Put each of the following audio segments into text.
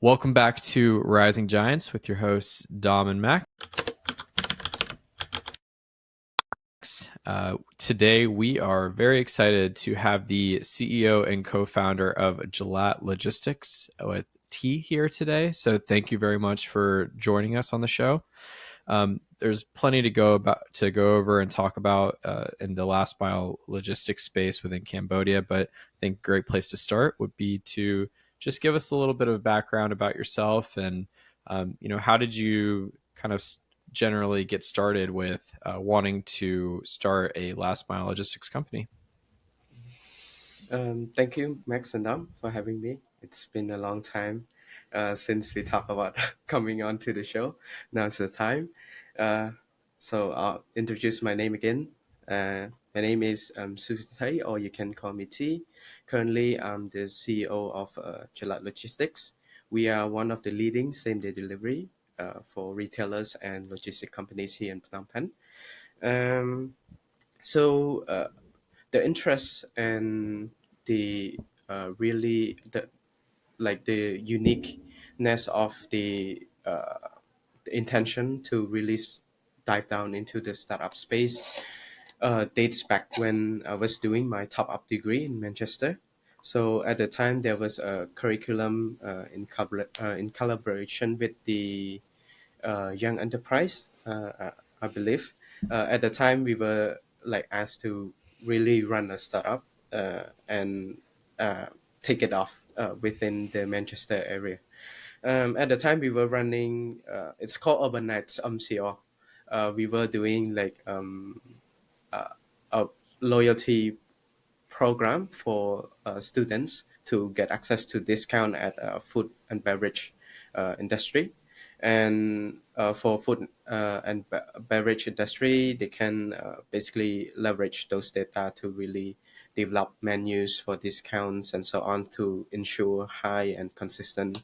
Welcome back to Rising Giants with your hosts, Dom and Max. Today, we are very excited to have the CEO and co founder of Jalat Logistics with T here today. So, thank you very much for joining us on the show. There's plenty to go over and talk about in the last mile logistics space within Cambodia, but I think a great place to start would be to just give us a little bit of background about yourself and how did you kind of generally get started with wanting to start a last mile logistics company? Thank you, Max and Dom, for having me. It's been a long time since we talked about coming on to the show. Now it's the time. Uh, so I'll introduce my name again. My name is Sou Sethey, or you can call me T. Currently, I'm the CEO of Jalat Logistics. We are one of the leading same-day delivery for retailers and logistic companies here in Phnom Penh. Um, so the interest and the really the uniqueness of the intention to really dive down into the startup space dates back when I was doing my top up degree in Manchester. So at the time, there was a curriculum in collaboration with the young enterprise, I believe. At the time, we were like asked to really run a startup and uh, take it off within the Manchester area. At the time, we were running. It's called Urban Nights MCO. We were doing a loyalty program for students to get access to discount at food and beverage industry. And for food and beverage industry, they can basically leverage those data to really develop menus for discounts and so on to ensure high and consistent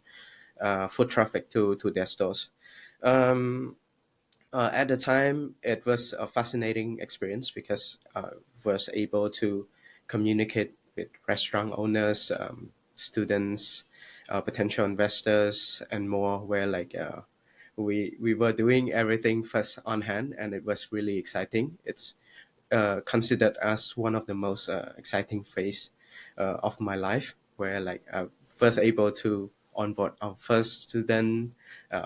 foot traffic to their stores. Um, at the time, it was a fascinating experience because I was able to communicate with restaurant owners, students, potential investors, and more. Where we were doing everything first on hand, and it was really exciting. It's considered as one of the most exciting phase of my life, where I was able to onboard our first student,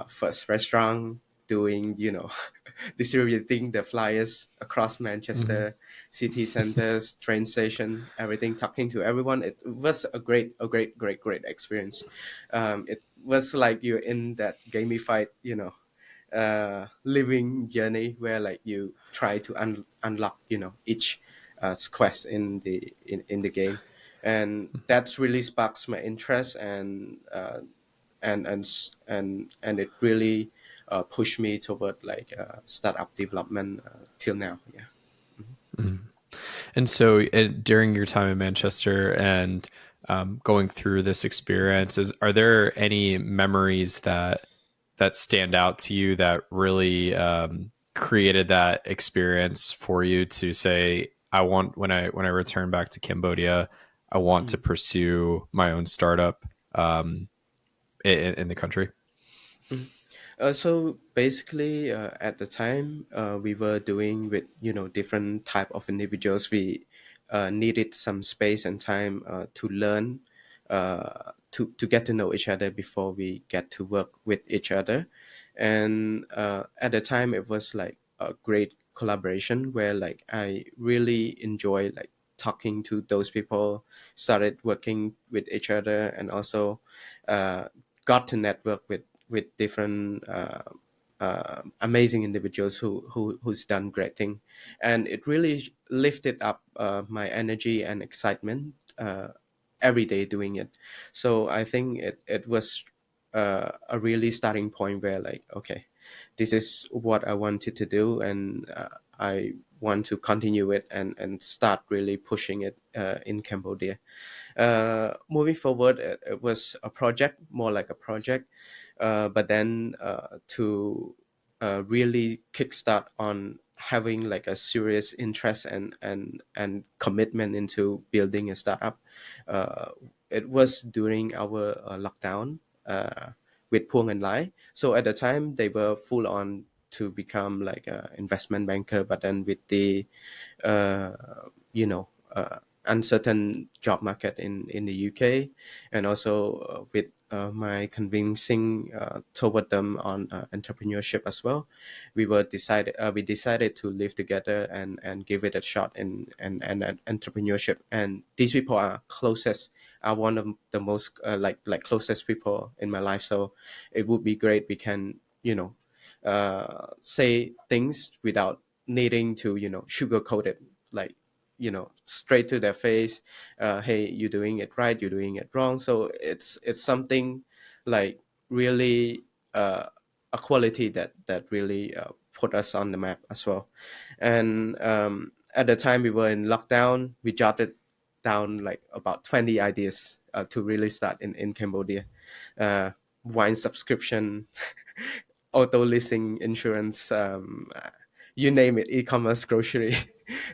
first restaurant, doing distributing the flyers across Mm-hmm. Manchester city centers, train station, everything, talking to everyone. It was a great experience. It was like you're in that gamified, living journey where you try to unlock each quest in the game, and that's really sparks my interest and it really pushed me toward startup development till now. Yeah. Mm-hmm. And so, during your time in Manchester and going through this experience, are there any memories that stand out to you that really created that experience for you to say, "I want when I return back to Cambodia, I want to Mm. pursue my own startup in the country." Mm. So basically, at the time, we were doing with different type of individuals. We needed some space and time to learn, to get to know each other before we get to work with each other. And at the time, it was like a great collaboration where I really enjoy talking to those people, started working with each other, and also got to network with different amazing individuals who's done great thing, and it really lifted up my energy and excitement every day doing it. So I think it was a really starting point where okay, this is what I wanted to do, and I want to continue it and start really pushing it in Cambodia. Moving forward, it was a project, more like a project, but then to really kickstart on having like a serious interest and commitment into building a startup. Uh, it was during our lockdown. with Puong and Lai. So at the time they were full on to become like a investment banker, but then with the uh, you know uncertain job market in the UK, and also with my convincing toward them on entrepreneurship as well, we decided to live together and give it a shot in entrepreneurship. And these people are closest, are one of the most like closest people in my life. So it would be great we can say things without needing to sugarcoat it, like straight to their face. Hey, you're doing it right, you're doing it wrong. So it's something like really a quality that really put us on the map as well. And at the time we were in lockdown, we jotted down like about 20 ideas to really start in Cambodia. uh, Wine subscription, auto leasing, insurance, you name it, e-commerce, grocery,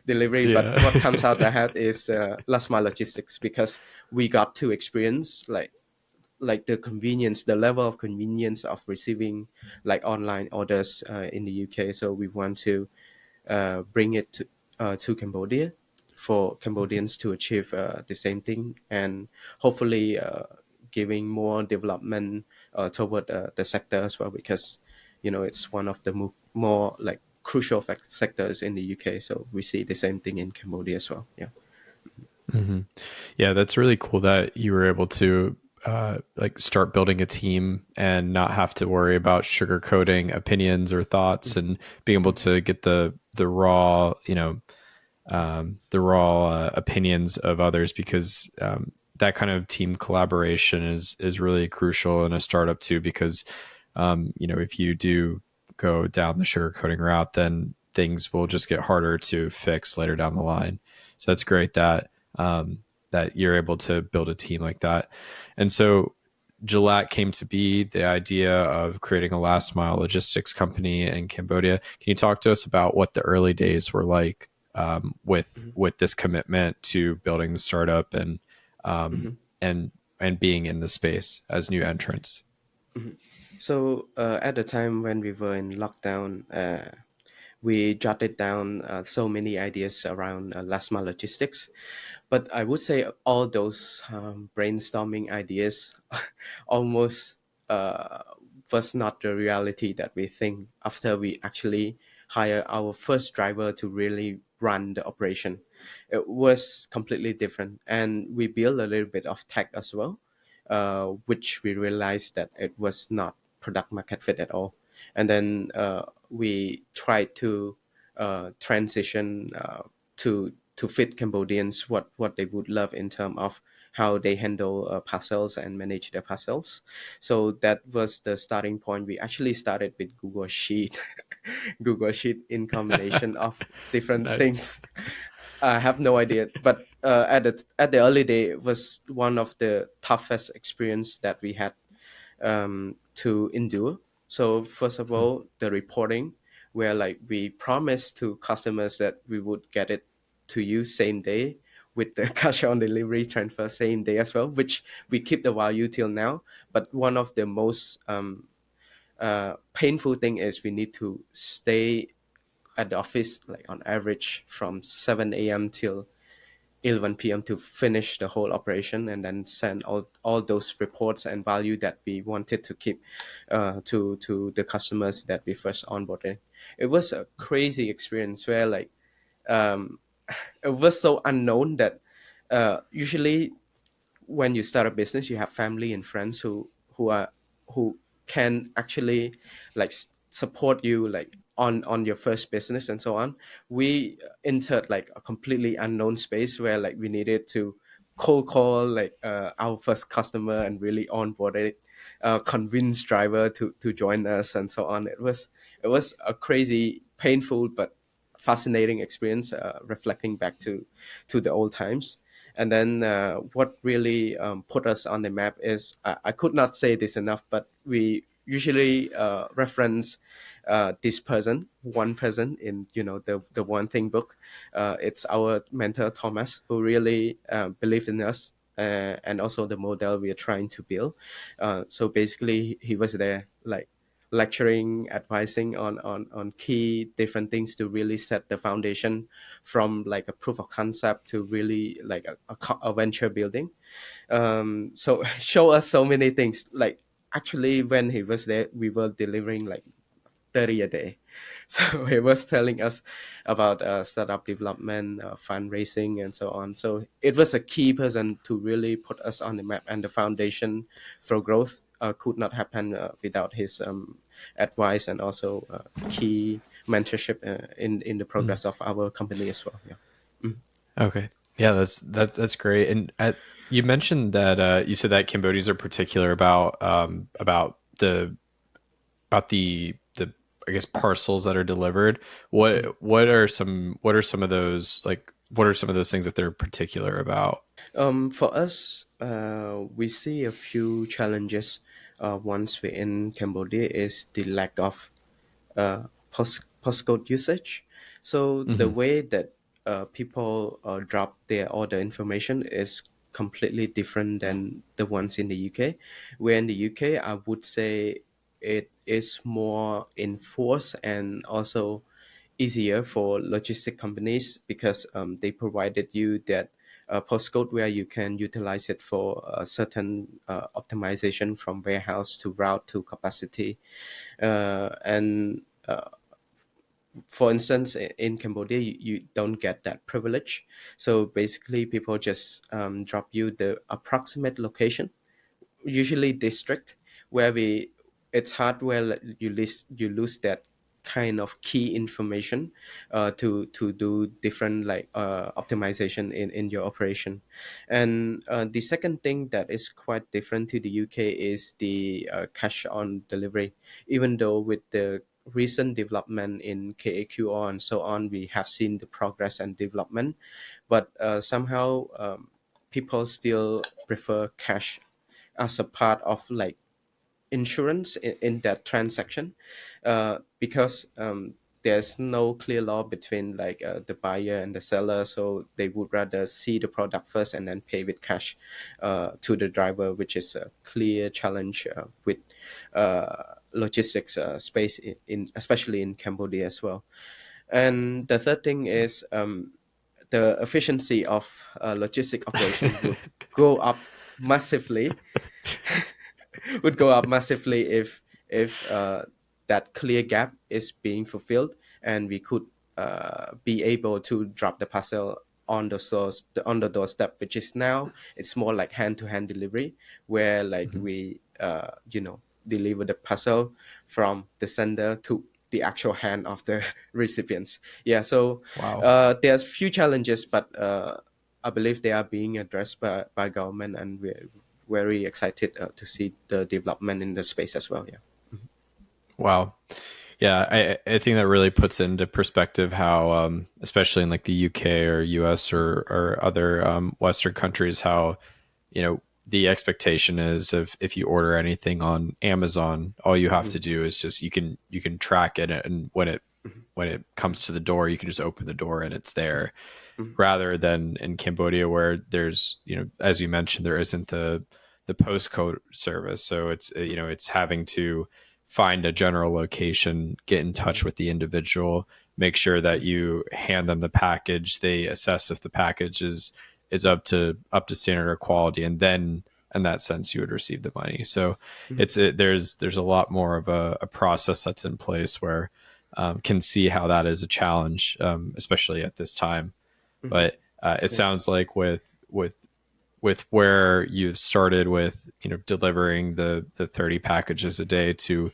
delivery. But Yeah. what comes out ahead is last mile logistics, because we got to experience like the convenience, the level of convenience of receiving like online orders in the UK. So we want to bring it to Cambodia for Cambodians to achieve the same thing, and hopefully giving more development toward the sector as well, because it's one of the more like crucial sectors in the UK. So we see the same thing in Cambodia as well. Yeah. hmm Yeah, that's really cool that you were able to like start building a team and not have to worry about sugarcoating opinions or thoughts, and being able to get the raw, the raw opinions of others, because that kind of team collaboration is really crucial in a startup too. Because if you do go down the sugarcoating route, then things will just get harder to fix later down the line. So that's great that that you're able to build a team like that. And so Jalat came to be, the idea of creating a last mile logistics company in Cambodia. Can you talk to us about what the early days were like with this commitment to building the startup um, Mhm. and and being in the space as new entrants? Mhm. So at the time when we were in lockdown, we jotted down so many ideas around last mile logistics. But I would say all those brainstorming ideas almost uh, was not the reality that we think after we actually hire our first driver to really run the operation. It was completely different, and we built a little bit of tech as well, which we realized that it was not product market fit at all. And then we tried to transition to fit Cambodians what they would love in terms of how they handle parcels and manage their parcels. So that was the starting point. We actually started with Google Sheet, Google Sheet in combination of different Nice. things. I have no idea, but at the early day, it was one of the toughest experience that we had to endure. So first of all, the reporting, where like we promised to customers that we would get it to you same day, with the cash on delivery transfer same day as well, which we keep the value till now. But one of the most painful thing is we need to stay at the office like on average from 7 a.m. till 11 p.m. to finish the whole operation, and then send all those reports and value that we wanted to keep to the customers that we first onboarded. It was a crazy experience where like um, it was so unknown that usually when you start a business you have family and friends who can actually like support you like on your first business and so on. We entered like a completely unknown space where like we needed to cold call like our first customer and really onboard it, convince driver to join us and so on. It was a crazy painful but fascinating experience, reflecting back to the old times. And then what really put us on the map is, I could not say this enough, but we usually reference this person, one person in the one thing book. It's our mentor Thomas, who really believed in us and also the model we are trying to build. So basically, he was there like lecturing, advising on key different things to really set the foundation from like a proof of concept to really like a venture building. So show us so many things. Like actually, when he was there, we were delivering like 30 a day. So he was telling us about startup development, fundraising, and so on. So it was a key person to really put us on the map, and the foundation for growth could not happen without his advice and also key mentorship in the Mm. progress of our company as well. Yeah. Mm. Okay. Yeah, that's great. And you mentioned that you said that Cambodians are particular about the I guess parcels that are delivered. Mm. What are some of those like what are some of those things that they're particular about? For us, we see a few challenges once we're in Cambodia is the lack of postcode usage. So the Hmm. way that people drop their order information is completely different than the ones in the UK. Where in the UK, I would say it is more enforced and also easier for logistic companies because they provided you that postcode where you can utilize it for a certain optimization from warehouse to route to capacity and for instance, in Cambodia, you don't get that privilege. So basically, people just drop you the approximate location, usually district, where we it's hard where you lose that kind of key information to do different like optimization in your operation. And the second thing that is quite different to the UK is the cash on delivery. Even though with the recent development in KAQR and so on, we have seen the progress and development, but somehow people still prefer cash as a part of like insurance in that transaction because there's no clear law between like the buyer and the seller, so they would rather see the product first and then pay with cash to the driver, which is a clear challenge with logistics space in especially in Cambodia as well. And the third thing is the efficiency of logistic operation would go up massively would go up massively if that clear gap is being fulfilled, and we could be able to drop the parcel on the source on the doorstep, which is now it's more like hand-to-hand delivery, where like Hmm. we deliver the parcel from the sender to the actual hand of the recipients. Yeah, so Wow. there's few challenges, but I believe they are being addressed by government, and we're very excited to see the development in the space as well. Yeah. Wow. Yeah, I think that really puts into perspective how, especially in like the UK or US or other Western countries, how the expectation is if you order anything on Amazon, all you have to Mm-hmm. do is just you can track it, and when it comes to the door, you can just open the door and it's there. Mm-hmm. Rather than in Cambodia, where there's as you mentioned, there isn't the postcode service, so it's having to find a general location, get in touch with the individual, make sure that you hand them the package, they assess if the package is up to standard or quality, and then in that sense you would receive the money. So there's a lot more of a process that's in place where can see how that is a challenge, especially at this time. Mm-hmm. But it Yeah. sounds like with where you've started with delivering the 30 packages a day to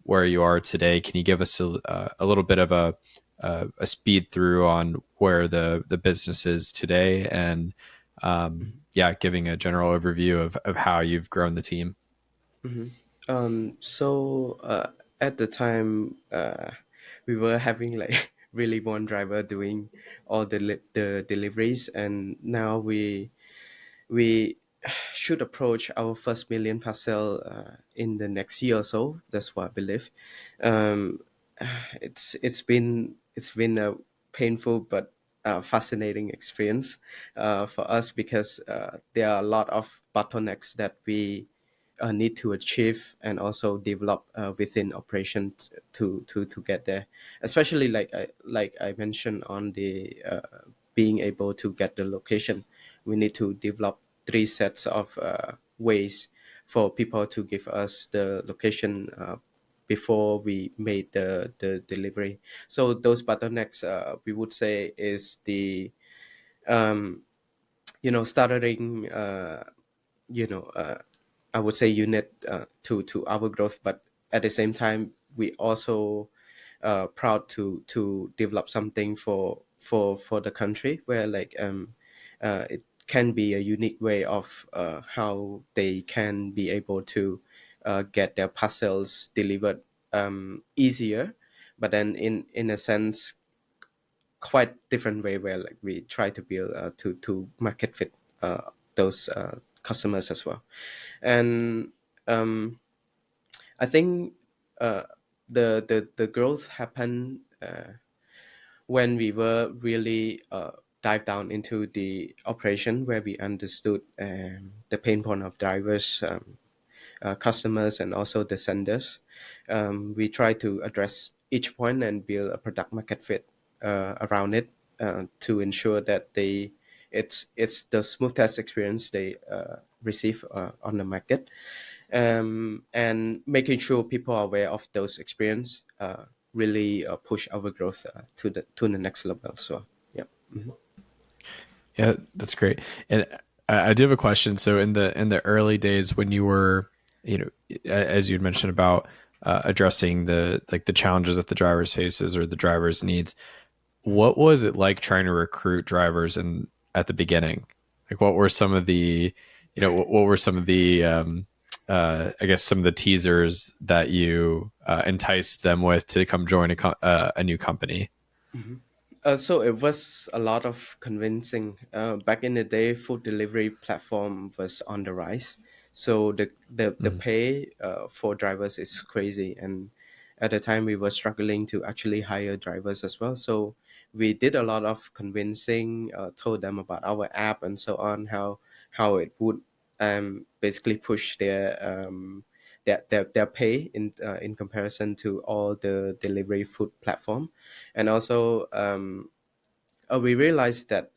where you are today, can you give us a little bit of a speed through on where the business is today, and yeah, giving a general overview of how you've grown the team? Mm-hmm. So at the time, we were having like really one driver doing all the deliveries, and now we should approach our first million parcel in the next year or so. That's what I believe. Um, it's been a painful but fascinating experience for us because there are a lot of bottlenecks that we need to achieve and also develop within operations to get there. Especially like I mentioned on the being able to get the location, we need to develop three sets of ways for people to give us the location before we made the delivery. So those bottlenecks, we would say, is the um, starting you know uh, I would say unit to our growth, but at the same time we also proud to develop something for the country where it can be a unique way of how they can be able to get their parcels delivered easier, but then in a sense quite different way where like we try to build to market fit those customers as well. And um, I think uh, the growth happened when we were really dive down into the operation where we understood the pain point of drivers, customers, and also the senders. We try to address each point and build a product market fit around it to ensure that it's the smoothest experience they receive on the market, and making sure people are aware of those experience really push our growth to the next level. So yeah. Mhm. Yeah, that's great. And I do have a question. So in the early days when you were, as you'd mentioned about addressing the challenges that the drivers faces or the drivers needs, Mhm. what was it like trying to recruit drivers and at the beginning? Like, what were some of the, what were some of the, I guess some of the teasers that you enticed them with to come join a new company? Mhm. So it was a lot of convincing. Back in the day, food delivery platform was on the rise. So the Mm. pay for drivers is crazy, and at the time we were struggling to actually hire drivers as well. So we did a lot of convincing, told them about our app and so on, how it would basically push their pay in comparison to all the delivery food platform. And also we realized that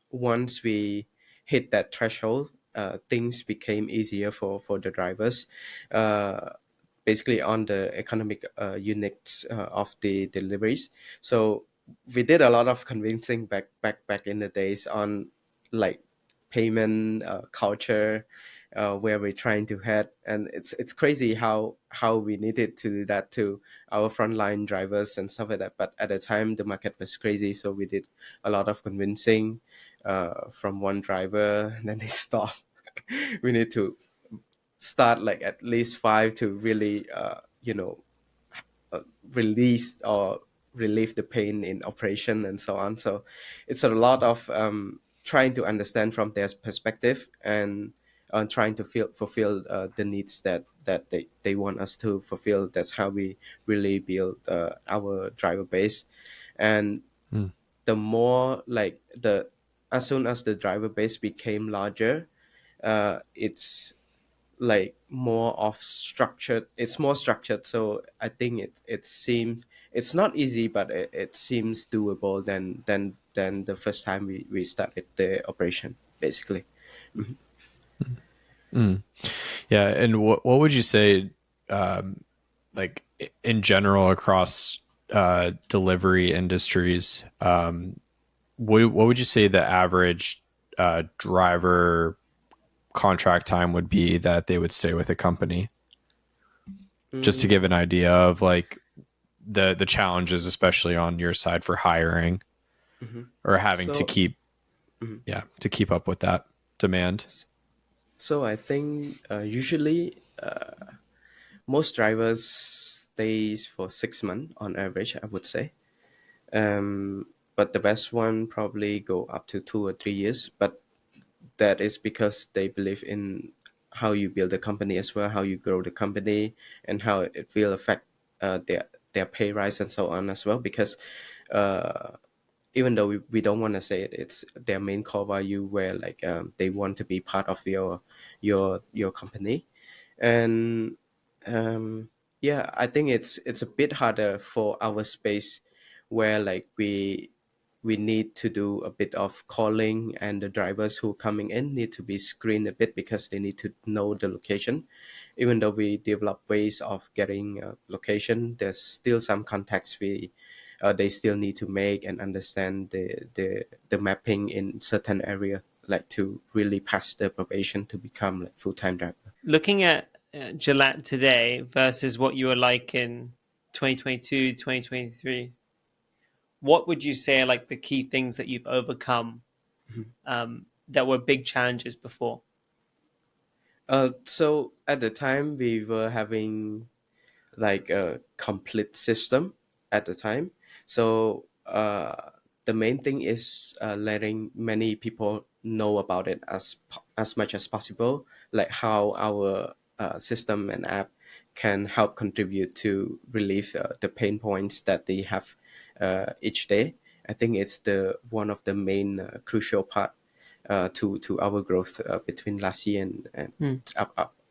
once we hit that threshold, things became easier for the drivers, uh, basically on the economic units of the deliveries. So we did a lot of convincing back in the days on like payment culture, where we're trying to head, and it's crazy how we needed to do that to our frontline drivers and stuff like that. But at the time, the market was crazy, so we did a lot of convincing from one driver, and then they stopped. We need to start like at least five to really uh, release or relieve the pain in operation and so on. So it's a lot of trying to understand from their perspective and trying to fulfill the needs that they want us to fulfill. That's how we really build our driver base. And Mm. the more like the as soon as the driver base became larger, it's like more of structured, it's more structured. So I think it seems it's not easy, but it seems doable than the first time we started the operation basically. Mhm. Mm. Yeah, and what would you say, um, like in general across delivery industries? What would you say the average driver contract time would be that they would stay with a company? Just to Mm, give an idea of like the challenges, especially on your side for hiring mhm. or having to So keep mhm. yeah to keep up with that demand. So I think usually most drivers stays for 6 months on average, I would say. But the best one probably go up to 2 or 3 years. But that is because they believe in how you build a company as well, how you grow the company, and how it will affect their pay rise and so on as well. Because uh, even though we don't want to say it, it's their main core value where like they want to be part of your company. And um, yeah, I think it's a bit harder for our space where like we need to do a bit of calling, and the drivers who coming in need to be screened a bit because they need to know the location. Even though we develop ways of getting location, there's still some context they still need to make and understand the mapping in certain area, like to really pass the probation to become like full-time driver. Looking at Jalat today versus what you were like in 2022, 2023, what would you say are like the key things that you've overcome that were big challenges before? So at the time we were having like a complete system at the time. So the main thing is letting many people know about it as much as possible, like how our system and app can help contribute to relieve the pain points that they have each day. I think it's the one of the main crucial part to our growth between last year and Hmm.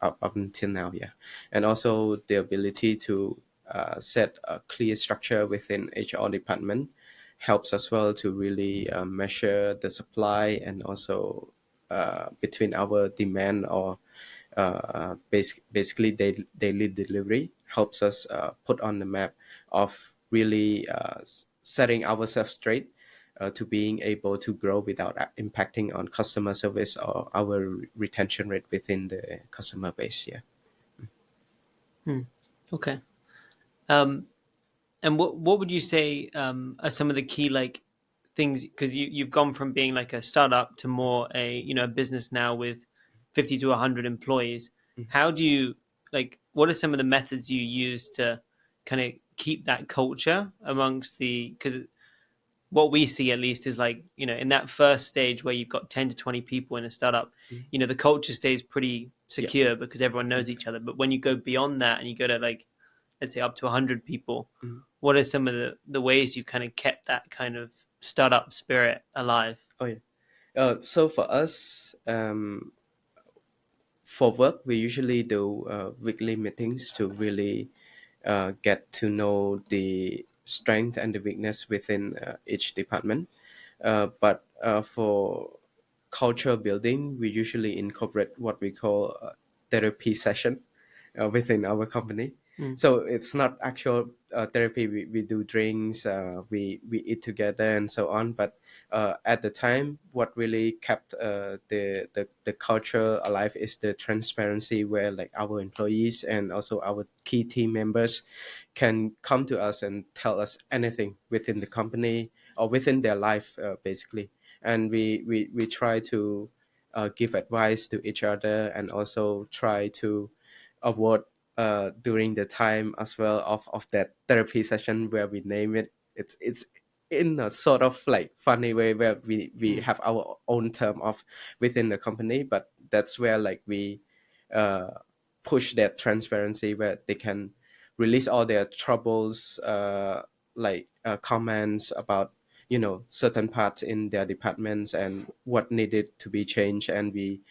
up until now. Yeah, and also the ability to set a clear structure within HR department helps as well to really measure the supply, and also between our demand or basically daily delivery helps us put on the map of really setting ourselves straight to being able to grow without impacting on customer service or our retention rate within the customer base. Yeah. Okay. Um, and what would you say are some of the key like things, because you've gone from being like a startup to more a a business now with 50 to 100 employees. How do you like what are some of the methods you use to kind of keep that culture amongst the, because what we see at least is like in that first stage where you've got 10 to 20 people in a startup, Mhm. the culture stays pretty Yeah. secure because everyone knows Exactly. each other. But when you go beyond that and you go to like, let's say, up to 100 people, Mhm. what are some of the ways you kind of kept that kind of startup spirit alive? Oh yeah. So for us, for work, we usually do weekly meetings to really get to know the strength and the weakness within each department. But for culture building, we usually incorporate what we call therapy session within our company. Mm. So it's not actual therapy. We do drinks, we eat together, and so on. But at the time, what really kept the culture alive is the transparency, where like our employees and also our key team members can come to us and tell us anything within the company or within their life, basically. And we try to give advice to each other, and also try to avoid during the time as well of that therapy session where we name it. It's in a sort of like funny way where we Mm. have our own term of within the company, but that's where like we uh, push that transparency where they can release all their troubles, comments about certain parts in their departments and what needed to be changed. And we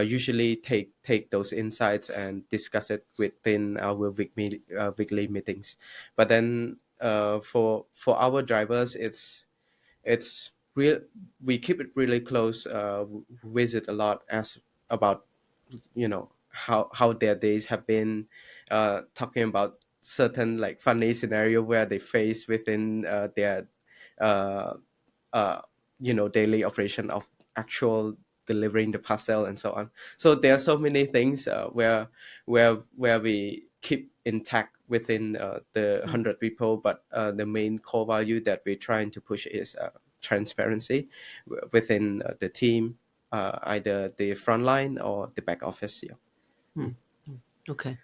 usually take those insights and discuss it within our weekly meetings. But then for our drivers, it's real. We keep it really close. Visit a lot, as about how their days have been, talking about certain like funny scenario where they face within their uh, uh, daily operation of actual delivering the parcel and so on. So there are so many things where we keep intact within the Mm. 100 people, but the main core value that we're trying to push is transparency within the team, either the front line or the back office. Yeah. Mm. Okay.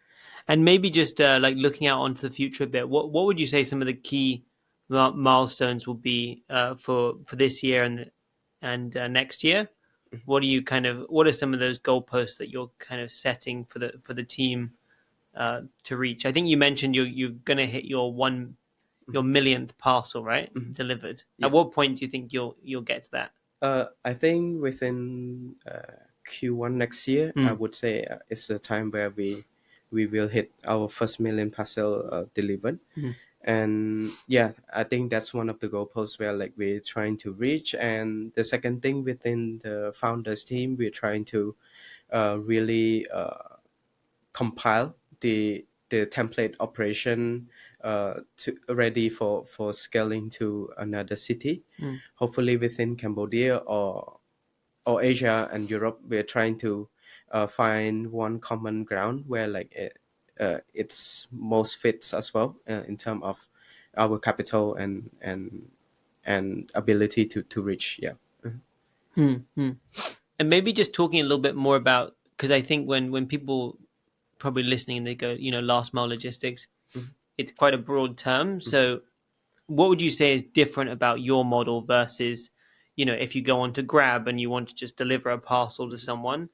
And maybe just like looking out onto the future a bit, what would you say some of the key milestones will be for this year and next year? What are some of those goalposts that you're kind of setting for the team to reach? I think you mentioned you're going to hit your your millionth parcel, right, delivered. Yeah. At what point do you think you'll get to that? I think within Q1 next year, I would say it's a time where we will hit our first million parcel delivered. And yeah, I think that's one of the goalposts where like we're trying to reach. And the second thing within the founders team, we're trying to really compile the template operation to ready for scaling to another city, hopefully within Cambodia or Asia and Europe. We're trying to find one common ground where like it's most fits as well in terms of our capital and ability to reach. Yeah. Mm-hmm. And maybe just talking a little bit more about, because I think when people probably listening and they go, last mile logistics, it's quite a broad term. So what would you say is different about your model versus, if you go on to Grab and you want to just deliver a parcel to someone?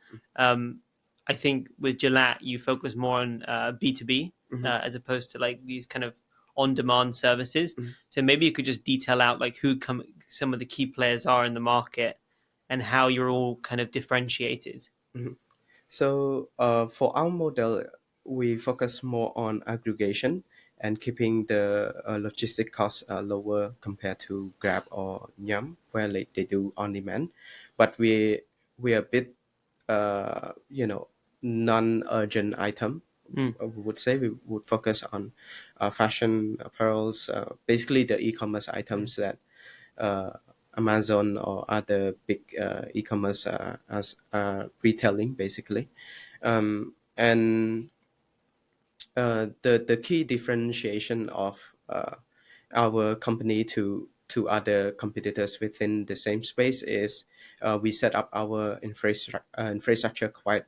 I think with Jalat, you focus more on B2B as opposed to like these kind of on-demand services. So maybe you could just detail out like some of the key players are in the market and how you're all kind of differentiated. So for our model, we focus more on aggregation and keeping the logistic costs lower compared to Grab or Yum, where like they do on demand. But we are a bit, non-urgent item. We would say we would focus on fashion apparels, basically the e-commerce items that uh, Amazon or other big e-commerce as retailing basically. And the key differentiation of our company to other competitors within the same space is we set up our infrastructure quite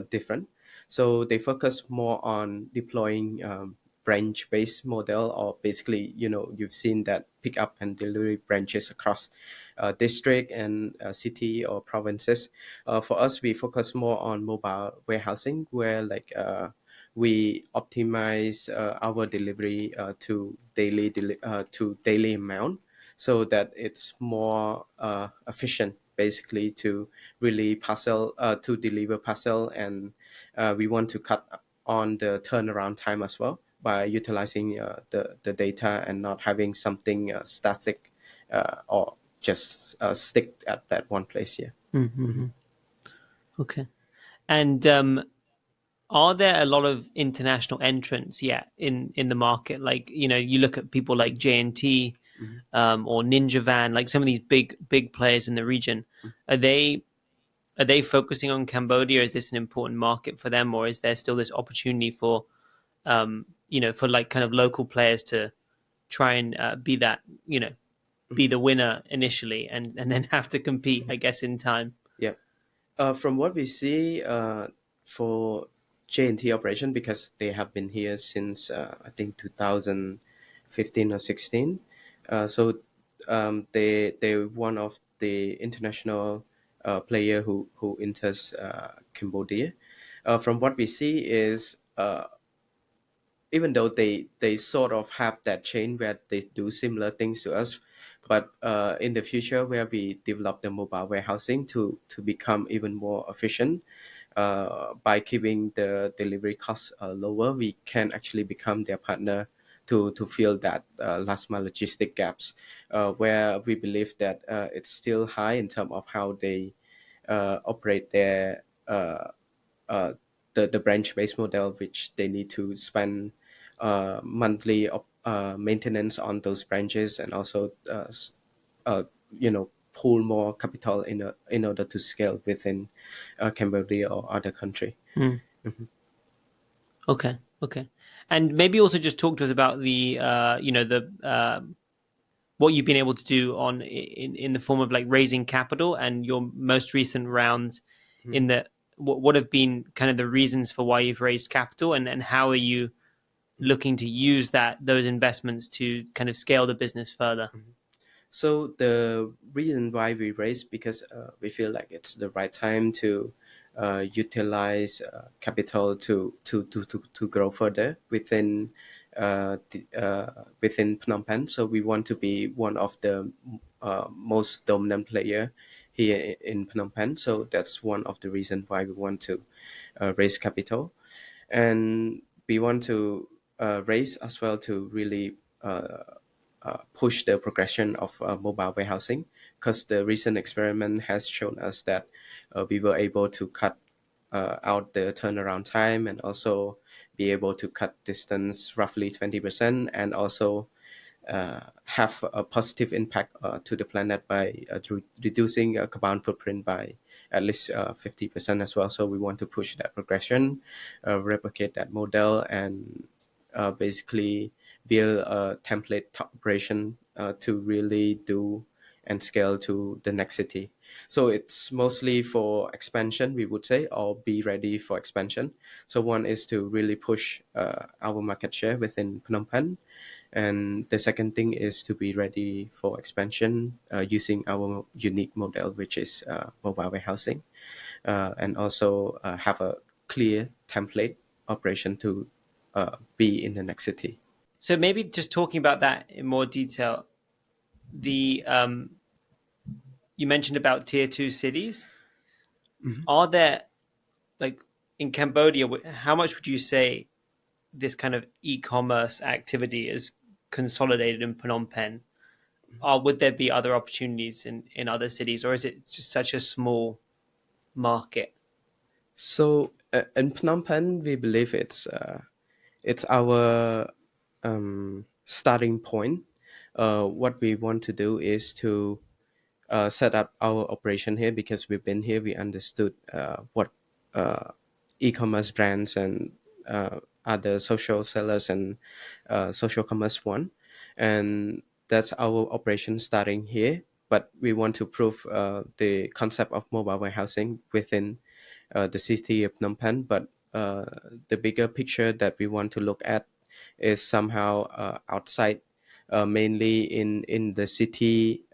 different. So they focus more on deploying branch-based model, or basically, you've seen that pick up and delivery branches across district and city or provinces. For us, we focus more on mobile warehousing, where like we optimize our delivery to daily amount, so that it's more efficient basically to really parcel to deliver parcel. And we want to cut on the turnaround time as well by utilizing the data and not having something static or just stick at that one place. Yeah. Okay. And are there a lot of international entrants yet in the market? Like, you look at people like J&T or Ninja Van, like some of these big players in the region. Are they focusing on Cambodia? Is this an important market for them, or is there still this opportunity for for like kind of local players to try and be the winner initially, and then have to compete, I guess, in time? Yeah. From what we see for J&T operation, because they have been here since I think 2015 or 16. They're one of the international player who enters Cambodia. From what we see is even though they sort of have that chain where they do similar things to us, but in the future where we develop the mobile warehousing to become even more efficient, by keeping the delivery costs lower, we can actually become their partner to fill that last mile logistic gaps, where we believe that it's still high in terms of how they operate their the branch based model, which they need to spend monthly maintenance on those branches, and also uh, pull more capital in order to scale within Cambodia or other country. Okay, okay. And maybe also just talk to us about the what you've been able to do in the form of like raising capital, and your most recent rounds in the what have been kind of the reasons for why you've raised capital, and how are you looking to use those investments to kind of scale the business further? So the reason why we raise, because we feel like it's the right time to utilize capital to grow further within Phnom Penh. So we want to be one of the most dominant player here in Phnom Penh. So that's one of the reasons why we want to raise capital, and we want to raise as well to really push the progression of mobile warehousing, because the recent experiment has shown us that we were able to cut out the turnaround time, and also be able to cut distance roughly 20%, and also have a positive impact to the planet by reducing carbon footprint by at least 50% as well. So we want to push that progression, replicate that model, and basically build a template operation to really do and scale to the next city. So it's mostly for expansion, we would say, or be ready for expansion. So one is to really push our market share within Phnom Penh, and the second thing is to be ready for expansion using our unique model, which is mobile warehousing, and also have a clear template operation to be in the next city. So maybe just talking about that in more detail. The You mentioned about tier two cities. Mhm. Are there, like, in Cambodia? How much would you say this kind of e-commerce activity is consolidated in Phnom Penh? Or would there be other opportunities in other cities, or is it just such a small market? So in Phnom Penh, we believe it's our starting point. What we want to do is to set up our operation here, because we've been here. We understood what uh, e-commerce brands and other social sellers and social commerce want, and that's our operation starting here. But we want to prove the concept of mobile warehousing within the city of Phnom Penh. But the bigger picture that we want to look at is somehow outside, mainly in the city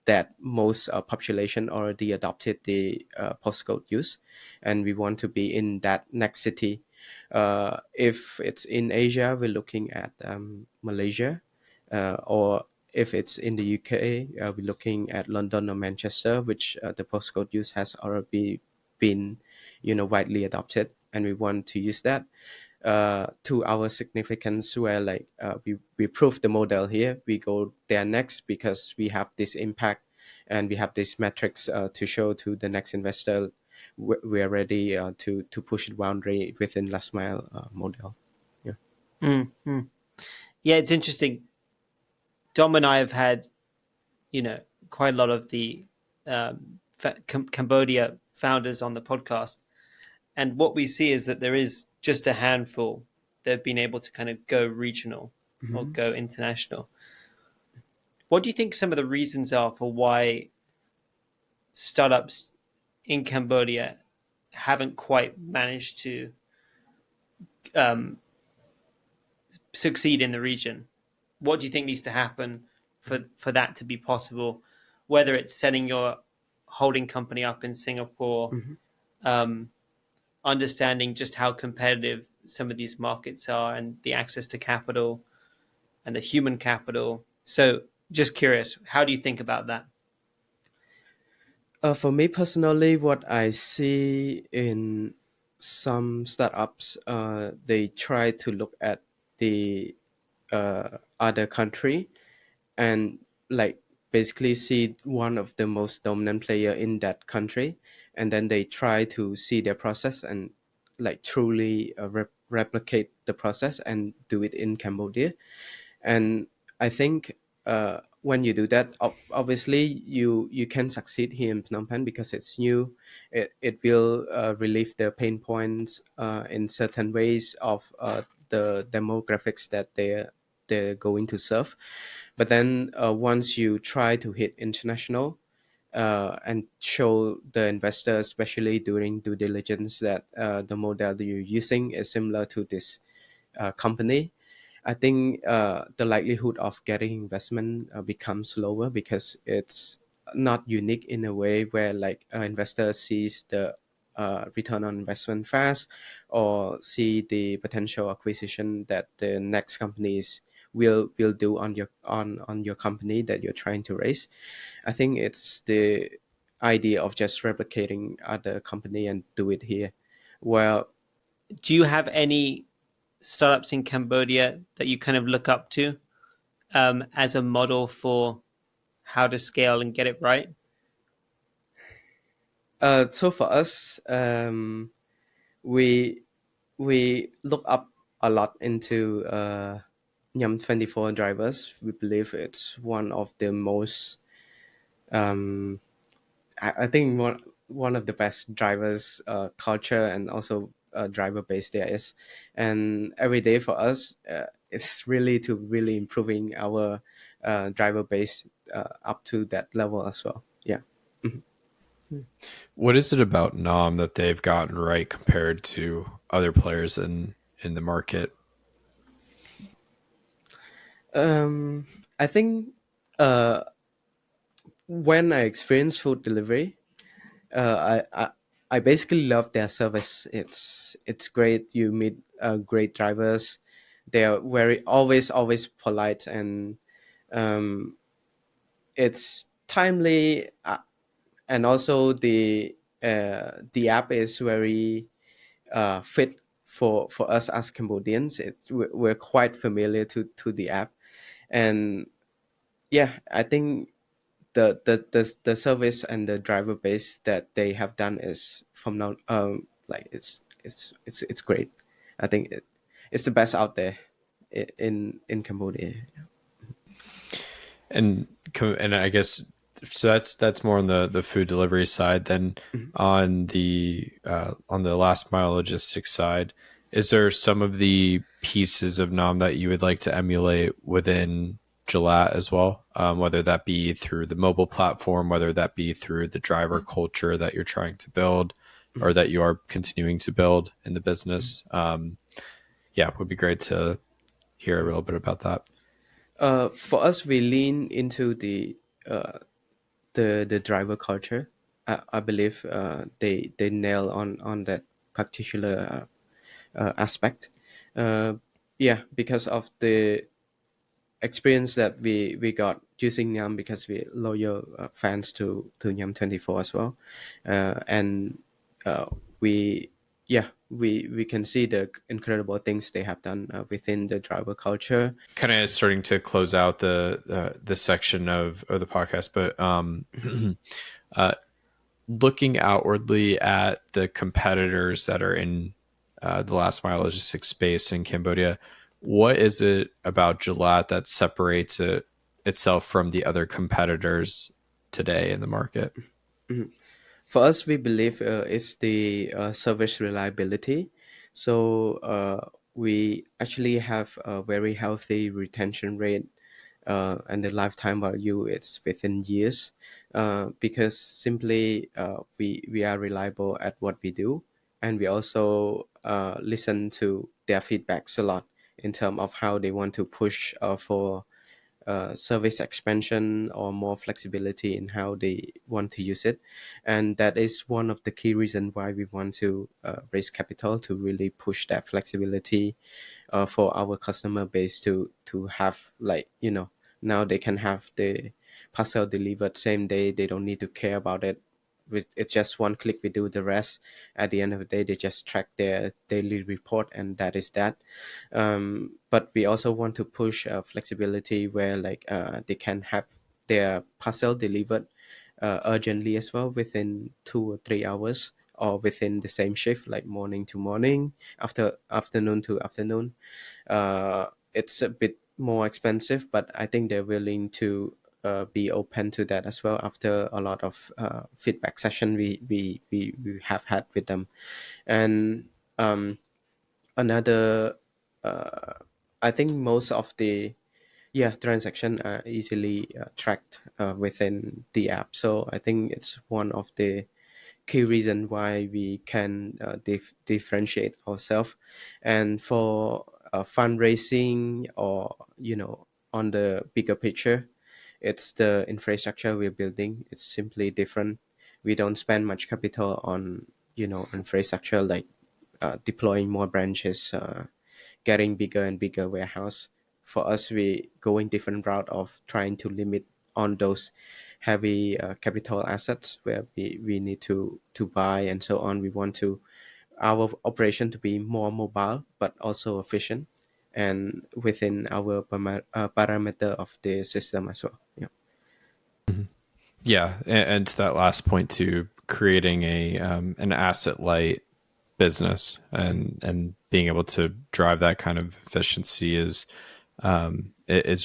that most population already adopted the postcode use, and we want to be in that next city. If it's in Asia, we're looking at Malaysia, or if it's in the UK, we're looking at London or Manchester, which the postcode use has already been, widely adopted, and we want to use that to our significance, where like we prove the model here, we go there next, because we have this impact and we have these metrics to show to the next investor. We are ready to push the boundary within last mile model. Yeah. Mm-hmm. Yeah, it's interesting. Dom and I have had, quite a lot of the Cambodia founders on the podcast, and what we see is that there is just a handful that have been able to kind of go regional or Mhm. go international. What do you think some of the reasons are for why startups in Cambodia haven't quite managed to um, succeed in the region? What do you think needs to happen for that to be possible? Whether it's setting your holding company up in Singapore, Mhm. um, understanding just how competitive some of these markets are, and the access to capital and the human capital. So, just curious, how do you think about that? For me personally, what I see in some startups, they try to look at the other country, and like basically see one of the most dominant player in that country, and then they try to see their process and like truly replicate the process and do it in Cambodia. And I think when you do that, obviously you can succeed here in Phnom Penh, because it's new. It will relieve the pain points in certain ways of the demographics that they're going to serve. But then once you try to hit international, and show the investor, especially during due diligence, that the model that you're using is similar to this company, I think the likelihood of getting investment becomes lower, because it's not unique in a way where like an investor sees the return on investment fast, or see the potential acquisition that the next companies will do on your company that you're trying to raise. I think it's the idea of just replicating other company and do it here. Well, Do you have any startups in Cambodia that you kind of look up to as a model for how to scale and get it right? so for us, we we look up a lot into N.129 drivers. We believe it's one of the most, um, I think one of the best drivers culture, and also driver base there is. And every day for us, it's really to really improving our driver base up to that level as well. Yeah. Mhm. What is it about Nom that they've gotten right compared to other players in the market? I think uh, when I experienced food delivery, I basically love their service. It's great. You meet great drivers. They are very always polite, and um, it's timely. And also the app is very fit for us as Cambodians. We're quite familiar to the app, and yeah, I think the service and the driver base that they have done is from now like it's great. I think it's the best out there in Cambodia. And I guess so that's more on the food delivery side. Then Mhm. on the last mile logistics side, is there some of the pieces of Nom that you would like to emulate within Jalat as well? Whether that be through the mobile platform, whether that be through the driver culture that you're trying to build, or Mhm. that you are continuing to build in the business. Yeah, it would be great to hear a little bit about that. For us, we lean into uh, the driver culture. I believe they nail on that particular aspect. Uh, yeah, because of the experience that we got using Yum, because we loyal fans to Yum 24 as well, and uh, we we can see the incredible things they have done within the driver culture. Kind of starting to close out the section of the podcast, but uh, looking outwardly at the competitors that are in the last mile logistics space in Cambodia, what is it about Jalat that separates itself from the other competitors today in the market? Mhm. For us, we believe it's the service reliability. So we actually have a very healthy retention rate, and the lifetime value it's within years, because simply we are reliable at what we do, and we also listen to their feedbacks a lot in terms of how they want to push for service expansion or more flexibility in how they want to use it. And that is one of the key reasons why we want to raise capital, to really push that flexibility for our customer base, to have, like, now they can have the parcel delivered same day. They don't need to care about it. It's just one click, we do the rest. At the end of the day, they just track their daily report, and that is that. But we also want to push flexibility where, like, they can have their parcel delivered urgently as well, within 2 or 3 hours, or within the same shift, like morning to morning, afternoon to afternoon. It's a bit more expensive, but I think they're willing to be open to that as well, after a lot of feedback session we have had with them. And another, uh, I think most of the, yeah, transaction are easily tracked within the app. So I think it's one of the key reason why we can differentiate ourselves. And for fundraising, or on the bigger picture, it's the infrastructure we're building. It's simply different. We don't spend much capital on infrastructure, like deploying more branches, getting bigger and bigger warehouse. For us, we go in different route of trying to limit on those heavy capital assets where we need to buy and so on. We want to our operation to be more mobile but also efficient and within our parameter of the system as well. Yeah. Yeah, and to that last point too, creating a an asset light business and being able to drive that kind of efficiency is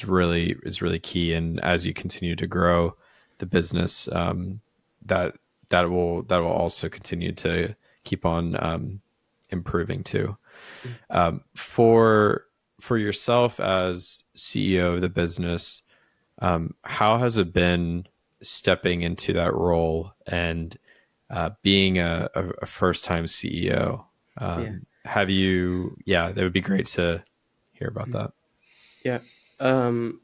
really key. And as you continue to grow the business, that that will also continue to keep on improving too. For yourself as CEO of the business, how has it been stepping into that role and being a first time CEO? Yeah. Have you? Yeah, that would be great to hear about that. Yeah. um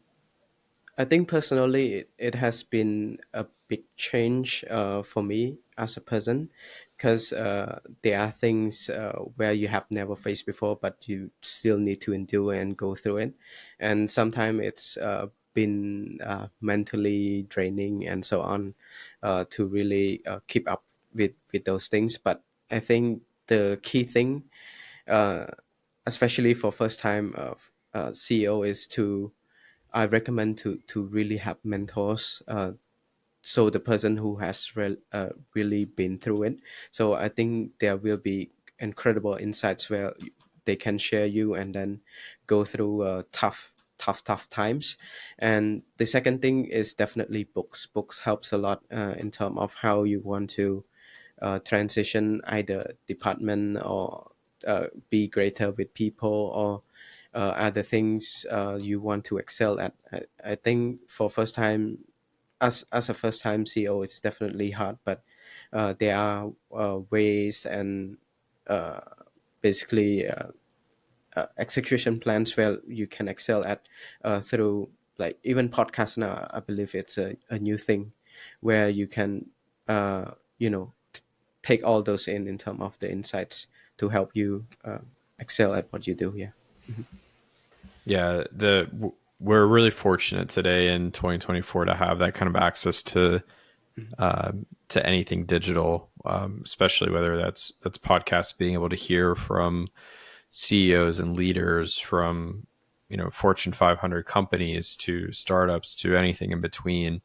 I think personally, it has been a big change for me as a person, because there are things where you have never faced before, but you still need to endure and go through it. And sometimes it's been mentally draining and so on, to really keep up with those things. But I think the key thing, uh, especially for first time CEO, is to I recommend to really have mentors. So the person who has really been through it. So I think there will be incredible insights where they can share you and then go through tough times. And the second thing is definitely books. Books helps a lot in terms of how you want to transition either department or be greater with people, or other things you want to excel at. I think for first time, as a first time CEO, it's definitely hard, but there are ways and uh, basically execution plans where you can excel at through, like, even podcast now. I believe it's a new thing where you can take all those in terms of the insights to help you excel at what you do. Yeah. Yeah, we're really fortunate today in 2024 to have that kind of access to anything digital, especially whether that's podcasts, being able to hear from CEOs and leaders from Fortune 500 companies to startups to anything in between,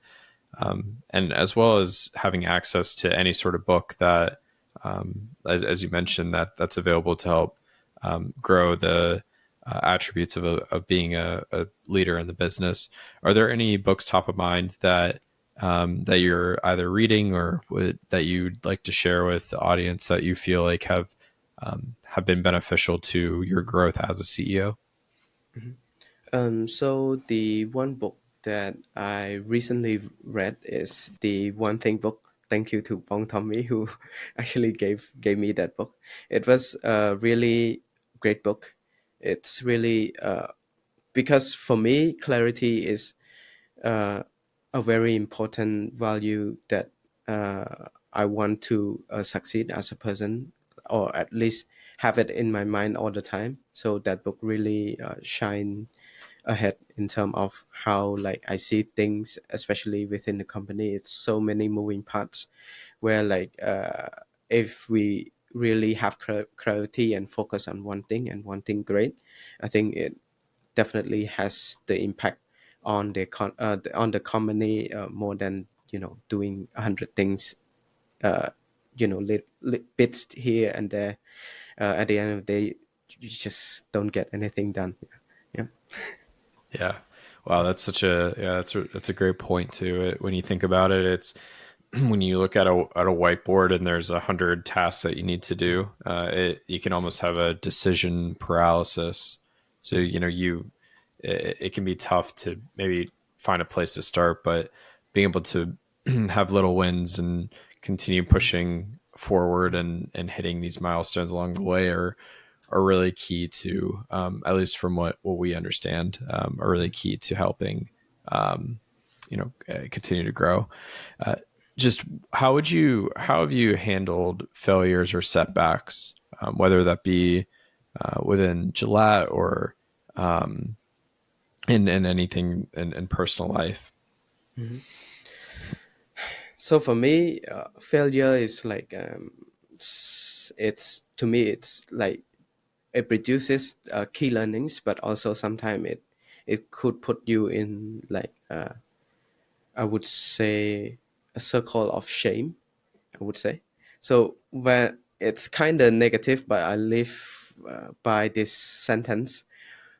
and as well as having access to any sort of book that, as you mentioned, that's available to help grow the attributes of being a leader in the business. Are there any books top of mind that you're either reading or that you'd like to share with the audience that you feel like have been beneficial to your growth as a CEO? So the one book that I recently read is the One Thing book. Thank you to Bong Tommy who actually gave me that book. It was a really great book. It's really because for me, clarity is uh, a very important value that I want to succeed as a person, or at least have it in my mind all the time. So that book really shine ahead in terms of how, like, I see things, especially within the company. It's so many moving parts where, like, if we really have clarity and focus on one thing and one thing great, I think it definitely has the impact on on the company more than doing 100 things, uh, bits here and there. At the end of the day, you just don't get anything done. Yeah. Yeah. Wow, that's such a that's a great point too. When you think about it, it's when you look at a whiteboard and there's 100 tasks that you need to do, you can almost have a decision paralysis. So it can be tough to maybe find a place to start, but being able to have little wins and continue pushing forward and hitting these milestones along the way are really key to, at least from what we understand, are really key to helping continue to grow. just how have you handled failures or setbacks, whether that be within Gillette or um, in anything in personal life? Mhm. So for me, failure is like it's to me it's like it produces key learnings, but also sometimes it could put you in like I would say a circle of shame. I would say so when it's kind of negative, but I live by this sentence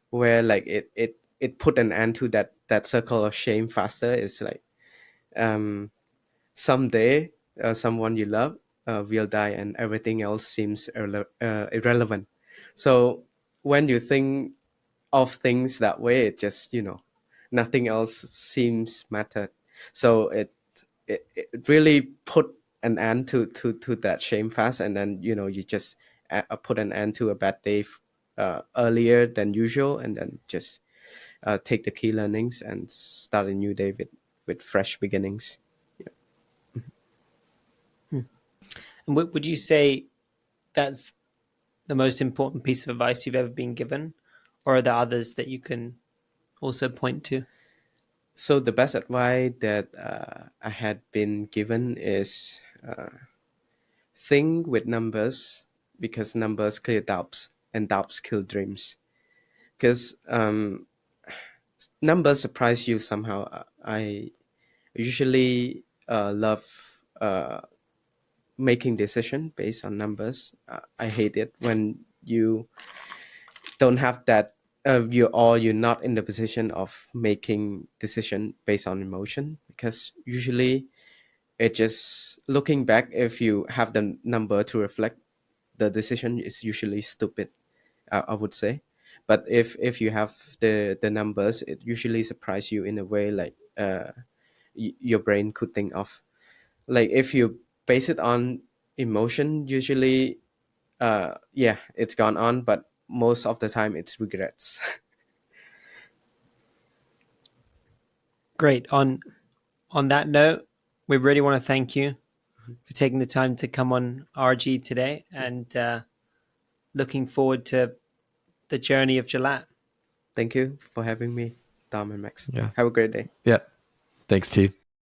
where like it put an end to that circle of shame faster. It's like um someday someone you love will die and everything else seems irrelevant. So when you think of things that way, it just nothing else seems mattered. So it really put an end to that shame fast, and then you just put an end to a bad day earlier than usual, and then just take the key learnings and start a new day with fresh beginnings. And would you say that's the most important piece of advice you've ever been given, or are there others that you can also point to? So the best advice that I had been given is think with numbers, because numbers clear doubts and doubts kill dreams. Because numbers surprise you somehow. I usually love making decision based on numbers. I hate it when you don't have that. You're not in the position of making decision based on emotion, because usually it just looking back, if you have the number to reflect, the decision is usually stupid, I would say. But if you have the numbers, it usually surprise you in a way like your brain could think of. Like if you base it on emotion, usually yeah, it's gone on, but most of the time it's regrets. Great. On that note, we really want to thank you for taking the time to come on RG today, and looking forward to the journey of Jalat. Thank you for having me, Dom and Max. Yeah. Have a great day. Yeah. Thanks, T.